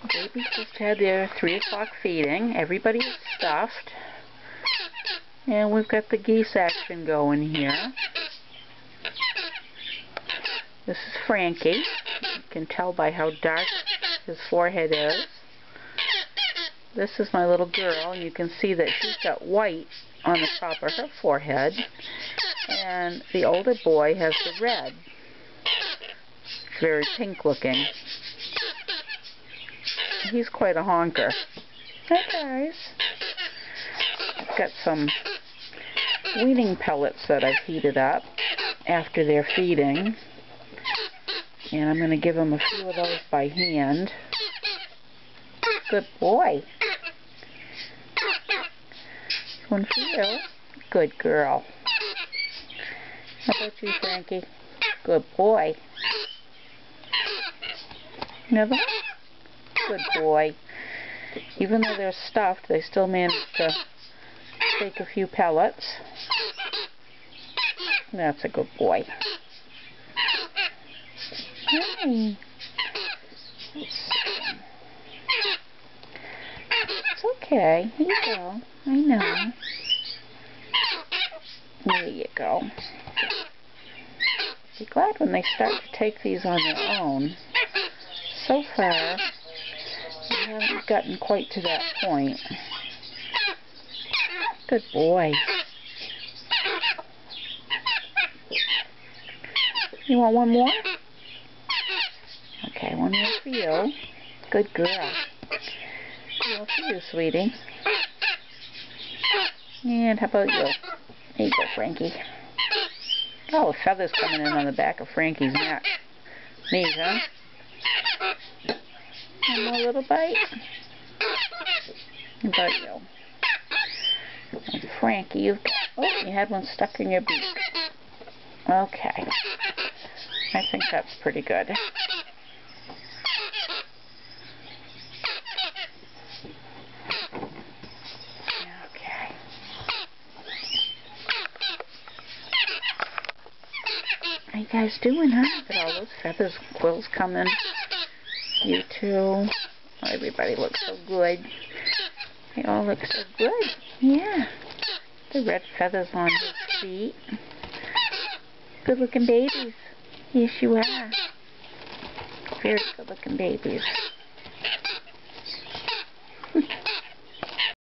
Babies just had their 3 o'clock feeding. Everybody is stuffed. And we've got the geese action going here. This is Frankie. You can tell by how dark his forehead is. This is my little girl, and you can see that she's got white on the top of her forehead. And the older boy has the red. It's very pink looking. He's quite a honker. Hi guys. I've got some weaning pellets that I've heated up after their feeding. And I'm going to give them a few of those by hand. Good boy. One for you. Good girl. How about you, Frankie? Good boy. Another one? Good boy. Even though they're stuffed, they still manage to take a few pellets. That's a good boy. Hey. It's okay. Here you go. I know. There you go. Be glad when they start to take these on their own. So far, we haven't gotten quite to that point. Good boy. You want one more? Okay, one more for you. Good girl. One for you, sweetie. And how about you? There you go, Frankie. Oh, feathers coming in on the back of Frankie's neck. Neat, huh? One more little bite. How about you? And Frankie, you've got... Oh, you had one stuck in your beak. Okay. I think that's pretty good. Okay. How you guys doing, huh? Look at all those feathers, quills coming. You too. Oh, everybody looks so good. They all look so good. Yeah. The red feathers on his feet. Good looking babies. Yes, you are. Very good looking babies.